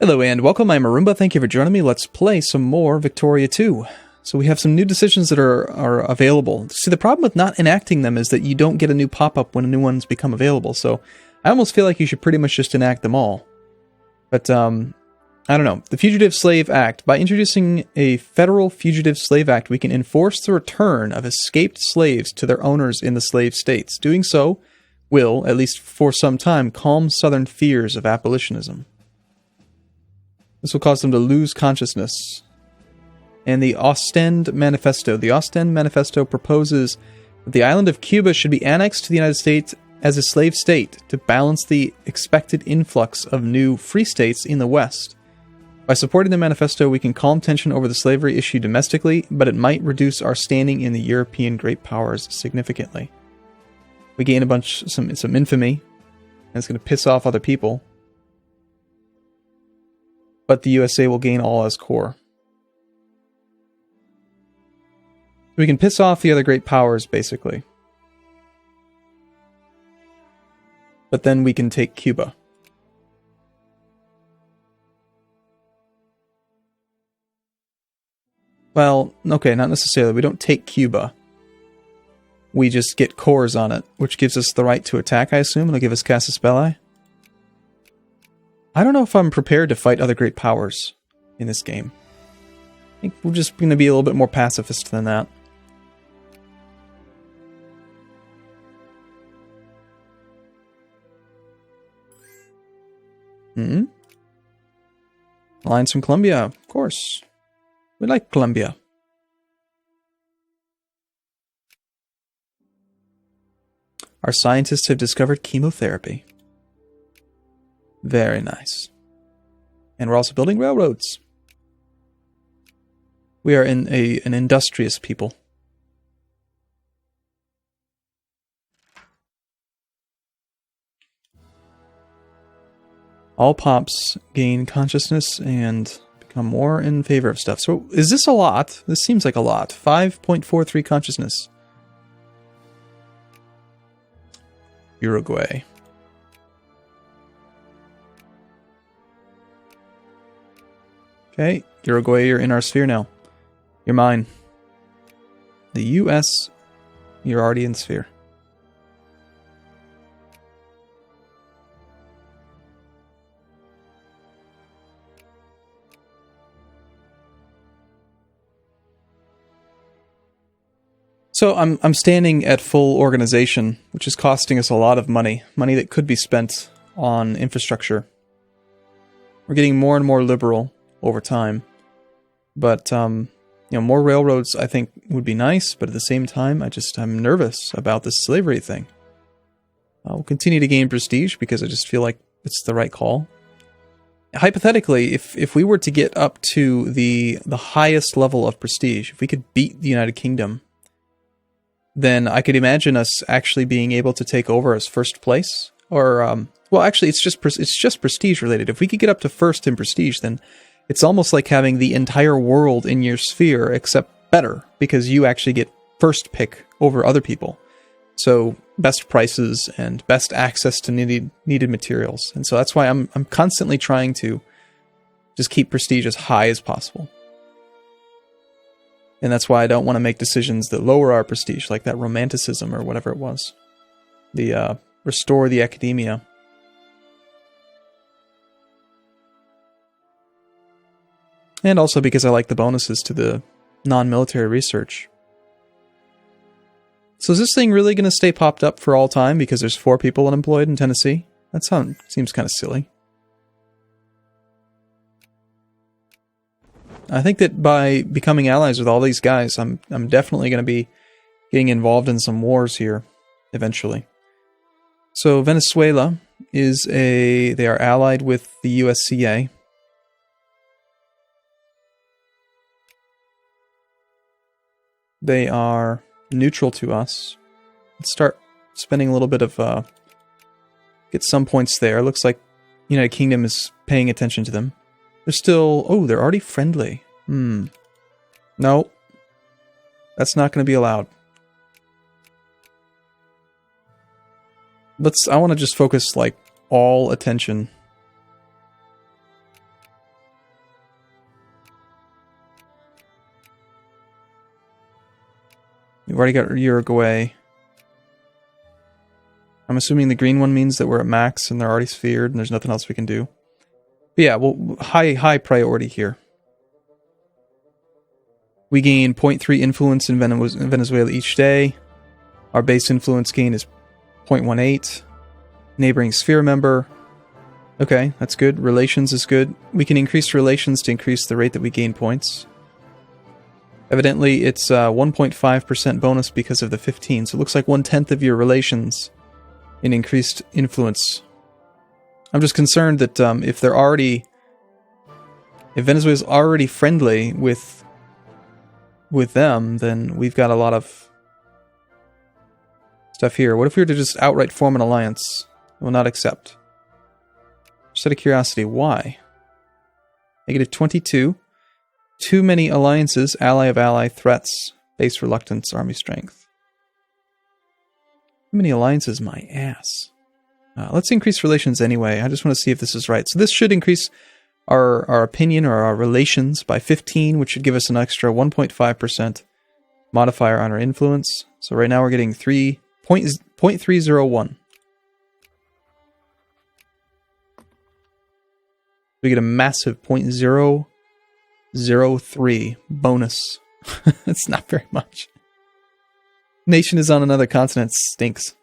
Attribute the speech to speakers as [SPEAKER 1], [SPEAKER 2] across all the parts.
[SPEAKER 1] Hello and welcome, I'm Arumba. Thank you for joining me. Let's play some more Victoria 2. So we have some new decisions that are available. See, the problem with not enacting them is that you don't get a new pop-up when new ones become available. So I almost feel like you should pretty much just enact them all. But, I don't know. The Fugitive Slave Act. By introducing a federal Fugitive Slave Act, we can enforce the return of escaped slaves to their owners in the slave states. Doing so will, at least for some time, calm Southern fears of abolitionism. This will cause them to lose consciousness. And the Ostend Manifesto. The Ostend Manifesto proposes that the island of Cuba should be annexed to the United States as a slave state to balance the expected influx of new free states in the West. By supporting the manifesto, we can calm tension over the slavery issue domestically, but it might reduce our standing in the European great powers significantly. We gain some infamy, and it's going to piss off other people. But the USA will gain all as core. We can piss off the other great powers, basically. But then we can take Cuba. Well, okay, not necessarily. We don't take Cuba. We just get cores on it, which gives us the right to attack, I assume. It'll give us Casus Belli. I don't know if I'm prepared to fight other great powers in this game. I think we're just going to be a little bit more pacifist than that. Alliance from Colombia, of course. We like Colombia. Our scientists have discovered chemotherapy. Very nice. And we're also building railroads. We are an industrious people. All pops gain consciousness and become more in favor of stuff. So is this a lot? This seems like a lot. 5.43 consciousness. Uruguay. Okay, Uruguay, you're in our sphere now. You're mine. The US, you're already in sphere. So I'm standing at full organization, which is costing us a lot of money. Money that could be spent on infrastructure. We're getting more and more liberal over time. But, more railroads I think would be nice, but at the same time, I'm nervous about this slavery thing. I'll continue to gain prestige because I just feel like it's the right call. Hypothetically, if we were to get up to the highest level of prestige, if we could beat the United Kingdom, then I could imagine us actually being able to take over as first place. Or, well, actually, it's just prestige related. If we could get up to first in prestige, then it's almost like having the entire world in your sphere, except better, because you actually get first pick over other people. So, best prices and best access to needed materials. And so that's why I'm constantly trying to just keep prestige as high as possible. And that's why I don't want to make decisions that lower our prestige, like that romanticism or whatever it was. The restore the academia. And also because I like the bonuses to the non-military research. So is this thing really going to stay popped up for all time because there's 4 people unemployed in Tennessee? That seems kind of silly. I think that by becoming allies with all these guys, I'm definitely going to be getting involved in some wars here eventually. So Venezuela they are allied with the USCA. They are neutral to us. Let's start spending a little bit of, get some points there. Looks like United Kingdom is paying attention to them. They're still, they're already friendly. No. That's not going to be allowed. I want to just focus, all attention We've already got Uruguay. I'm assuming the green one means that we're at max and they're already sphered and there's nothing else we can do. But yeah, well, high priority here. We gain 0.3 influence in Venezuela each day. Our base influence gain is 0.18. Neighboring sphere member. Okay, that's good. Relations is good. We can increase relations to increase the rate that we gain points. Evidently, it's 1.5% bonus because of the 15. So it looks like 1/10 of your relations in increased influence. I'm just concerned that if Venezuela's already friendly with them, then we've got a lot of stuff here. What if we were to just outright form an alliance? I will not accept. Just out of curiosity, why? -22. Too many alliances, ally of ally, threats, base reluctance, army strength. Too many alliances, my ass. Let's increase relations anyway. I just want to see if this is right. So this should increase our opinion or our relations by 15, which should give us an extra 1.5% modifier on our influence. So right now we're getting 0.301. We get a massive 0.003 bonus. That's not very much. Nation is on another continent. Stinks.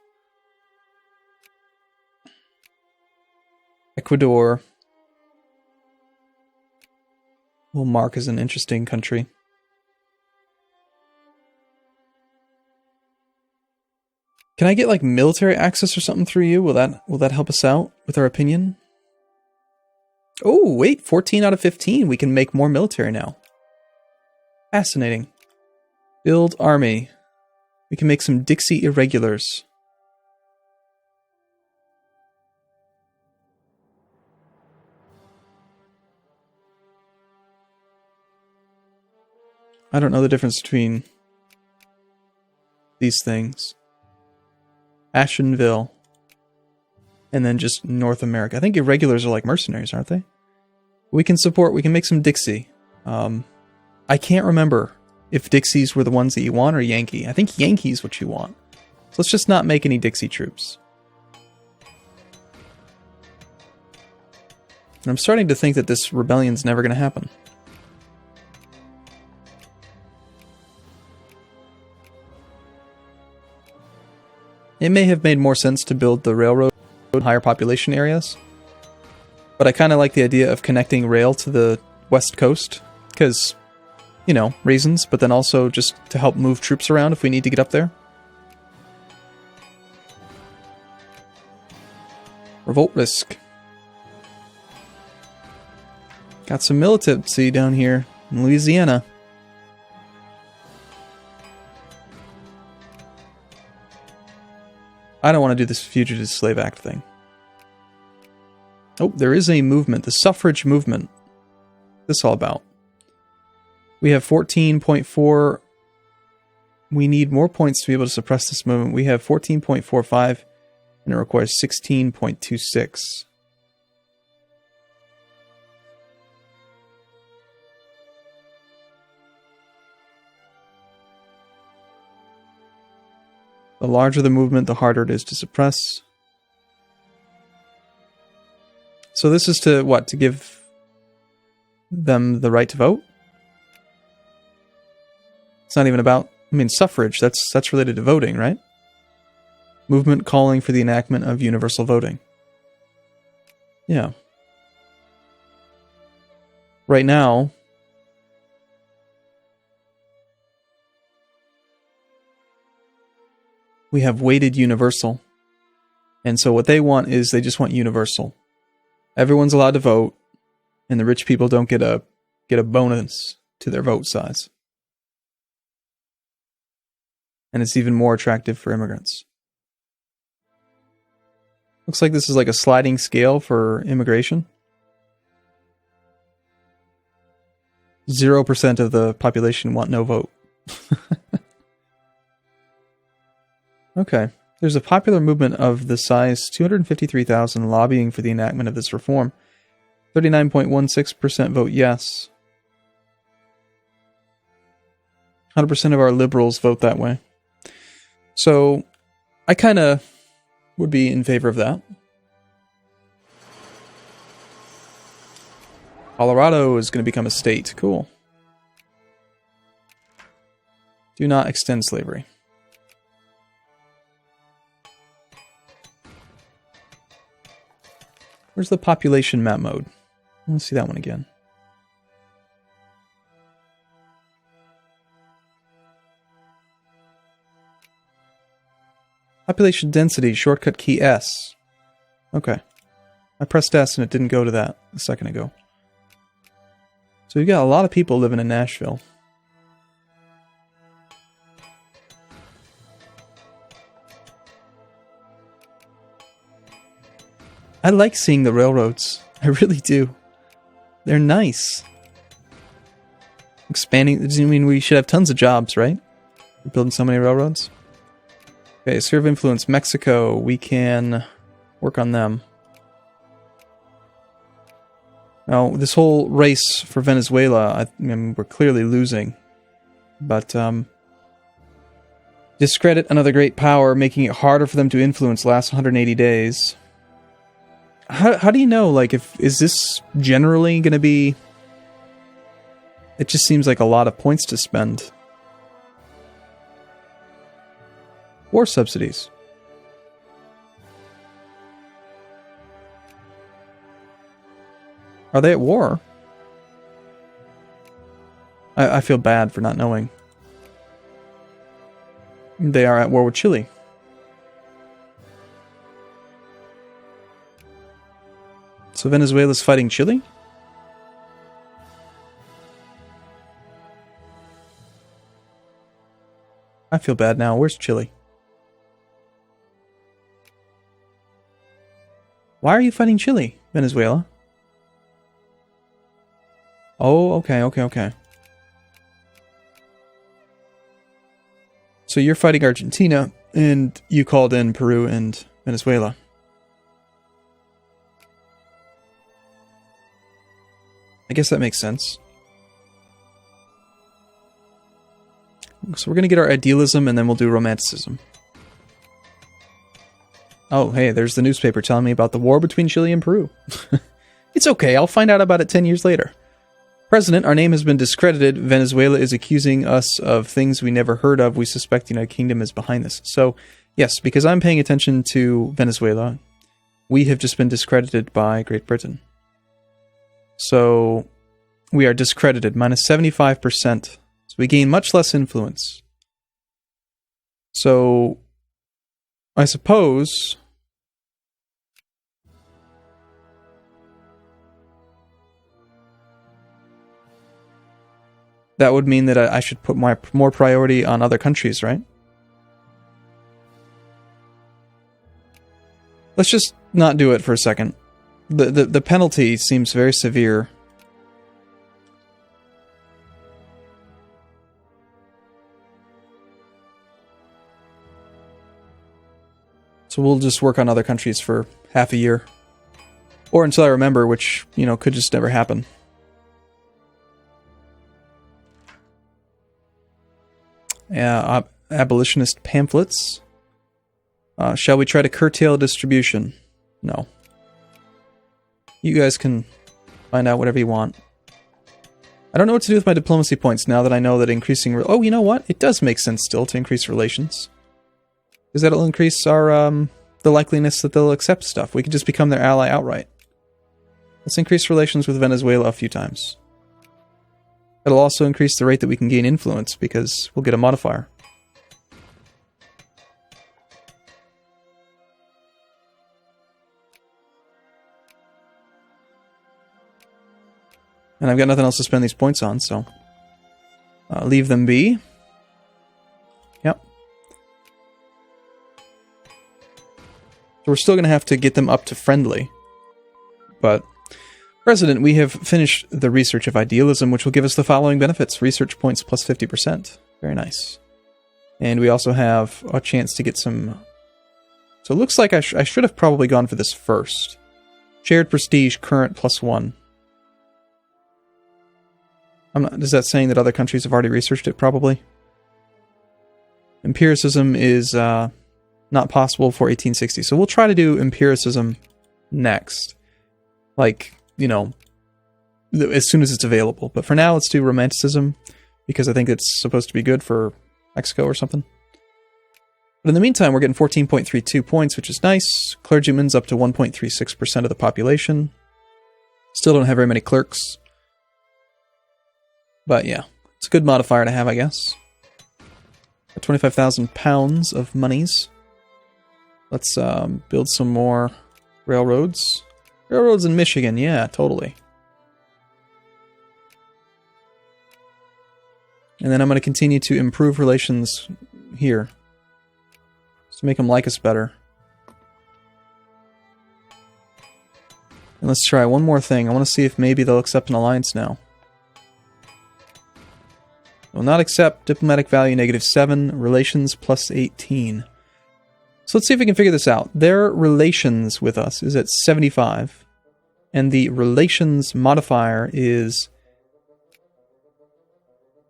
[SPEAKER 1] Ecuador. We'll mark as an interesting country. Can I get like military access or something through you? Will that help us out with our opinion? Oh, wait, 14 out of 15. We can make more military now. Fascinating. Build army. We can make some Dixie irregulars. I don't know the difference between these things. Ashenville. And then just North America. I think irregulars are like mercenaries, aren't they? We can make some Dixie. I can't remember if Dixies were the ones that you want or Yankee. I think Yankee's what you want. So let's just not make any Dixie troops. And I'm starting to think that this rebellion's never going to happen. It may have made more sense to build the railroad in higher population areas, but I kind of like the idea of connecting rail to the west coast, because, you know, reasons, but then also just to help move troops around if we need to get up there. Revolt risk. Got some militancy down here in Louisiana. I don't want to do this Fugitive Slave Act thing. Oh, there is a movement, the Suffrage Movement. What's this all about? We have 14.4. We need more points to be able to suppress this movement. We have 14.45, and it requires 16.26. The larger the movement, the harder it is to suppress. So this is to, what, to give them the right to vote? It's not even about, I mean, suffrage, that's related to voting, right? Movement calling for the enactment of universal voting. Yeah. Right now, we have weighted universal. And so what they want is they just want universal. Everyone's allowed to vote, and the rich people don't get a bonus to their vote size. And it's even more attractive for immigrants. Looks like this is like a sliding scale for immigration. 0% of the population want no vote. Okay. There's a popular movement of the size 253,000 lobbying for the enactment of this reform. 39.16% vote yes. 100% of our liberals vote that way. So I kind of would be in favor of that. Colorado is going to become a state. Cool. Do not extend slavery. Where's the population map mode? I want to see that one again. Population density, shortcut key S. Okay. I pressed S and it didn't go to that a second ago. So we've got a lot of people living in Nashville. I like seeing the railroads. I really do. They're nice. Expanding, does it mean we should have tons of jobs, right? We're building so many railroads. Okay, sphere of influence, Mexico. We can work on them. Now, this whole race for Venezuela, I mean, we're clearly losing. But, discredit another great power, making it harder for them to influence last 180 days. How do you know, like, is this generally going to be... It just seems like a lot of points to spend. War subsidies. Are they at war? I feel bad for not knowing. They are at war with Chile. So Venezuela's fighting Chile? I feel bad now. Where's Chile? Why are you fighting Chile, Venezuela? Oh, okay. So you're fighting Argentina, and you called in Peru and Venezuela. I guess that makes sense. So we're going to get our idealism, and then we'll do romanticism. Oh, hey, there's the newspaper telling me about the war between Chile and Peru. It's okay, I'll find out about it 10 years later. President, our name has been discredited. Venezuela is accusing us of things we never heard of. We suspect the United Kingdom is behind this. So, yes, because I'm paying attention to Venezuela, we have just been discredited by Great Britain. So, we are discredited, minus 75%. So we gain much less influence. So, I suppose... that would mean that I should put more priority on other countries, right? Let's just not do it for a second. The penalty seems very severe. So we'll just work on other countries for half a year. Or until I remember, which, you know, could just never happen. Yeah, abolitionist pamphlets. Shall we try to curtail distribution? No. You guys can find out whatever you want. I don't know what to do with my diplomacy points now that I know that increasing... Oh, you know what? It does make sense still to increase relations. Because that'll increase our the likeliness that they'll accept stuff. We could just become their ally outright. Let's increase relations with Venezuela a few times. It'll also increase the rate that we can gain influence, because we'll get a modifier. And I've got nothing else to spend these points on, so... leave them be. Yep. So we're still going to have to get them up to friendly. But... President, we have finished the research of idealism, which will give us the following benefits. Research points plus 50%. Very nice. And we also have a chance to get some... So it looks like I should have probably gone for this first. Shared prestige, current plus 1. Is that saying that other countries have already researched it, probably? Empiricism is not possible for 1860. So we'll try to do empiricism next. Like, you know, as soon as it's available. But for now, let's do romanticism, because I think it's supposed to be good for Mexico or something. But in the meantime, we're getting 14.32 points, which is nice. Clergymen's up to 1.36% of the population. Still don't have very many clerks. But yeah, it's a good modifier to have, I guess. 25,000 pounds of monies. Let's build some more railroads. Railroads in Michigan, yeah, totally. And then I'm going to continue to improve relations here, to make them like us better. And let's try one more thing. I want to see if maybe they'll accept an alliance now. Will not accept. Diplomatic value -7. Relations +18. So let's see if we can figure this out. Their relations with us is at 75. And the relations modifier is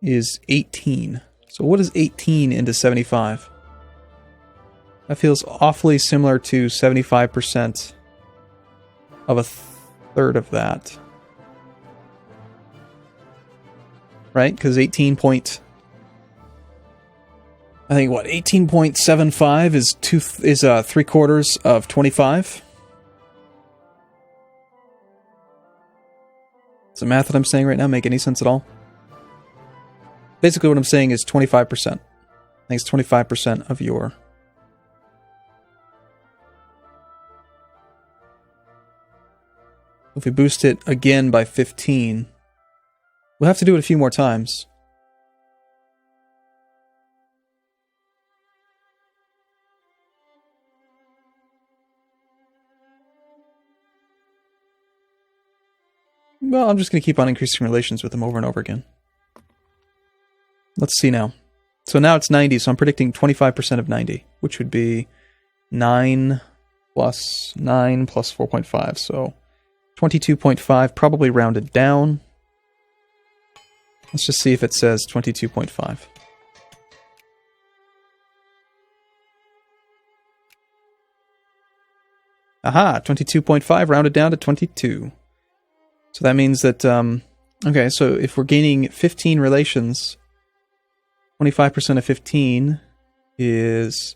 [SPEAKER 1] 18. So what is 18 into 75? That feels awfully similar to 75% of a third of that. Right? Because 18.75 is 3/4 of 25. Does the math that I'm saying right now make any sense at all? Basically what I'm saying is 25%. I think it's 25% of your... If we boost it again by 15, we'll have to do it a few more times. Well, I'm just going to keep on increasing relations with them over and over again. Let's see now. So now it's 90, so I'm predicting 25% of 90, which would be 9 plus 9 plus 4.5, so 22.5, probably rounded down. Let's just see if it says 22.5. Aha, 22.5 rounded down to 22. So that means that, okay, so if we're gaining 15 relations, 25% of 15 is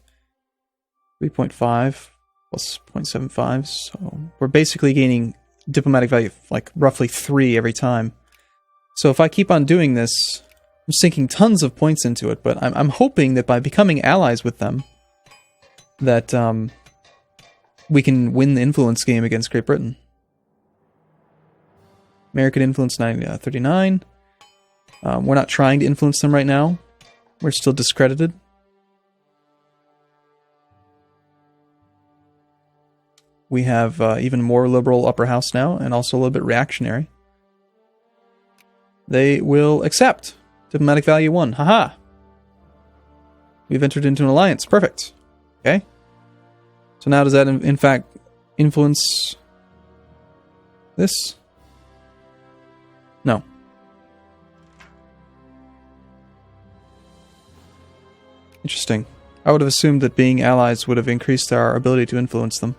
[SPEAKER 1] 3.5 plus 0.75. So we're basically gaining diplomatic value like roughly 3 every time. So if I keep on doing this, I'm sinking tons of points into it, but I'm hoping that by becoming allies with them, that we can win the influence game against Great Britain. American influence 39. We're not trying to influence them right now. We're still discredited. We have even more liberal upper house now, and also a little bit reactionary. They will accept. Diplomatic value 1. Haha. We've entered into an alliance. Perfect. Okay. So now does that in fact influence this? No. Interesting. I would have assumed that being allies would have increased our ability to influence them.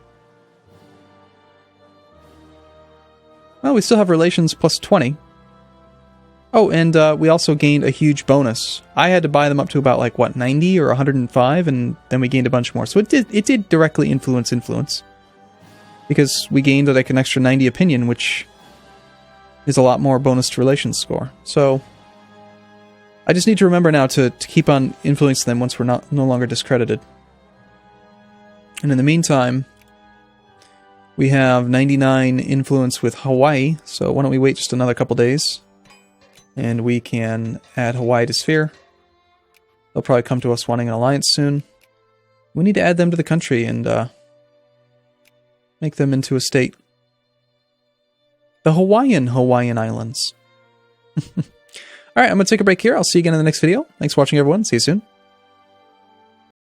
[SPEAKER 1] Well, we still have relations plus 20. Oh, and we also gained a huge bonus. I had to buy them up to about, like, what, 90 or 105, and then we gained a bunch more. So it did directly influence. Because we gained, like, an extra 90 opinion, which is a lot more bonus to relations score. So I just need to remember now to keep on influencing them once we're no longer discredited. And in the meantime, we have 99 influence with Hawaii, so why don't we wait just another couple days, and we can add Hawaii to Sphere. They'll probably come to us wanting an alliance soon. We need to add them to the country and make them into a state. The Hawaiian Islands. Alright, I'm going to take a break here. I'll see you again in the next video. Thanks for watching, everyone. See you soon.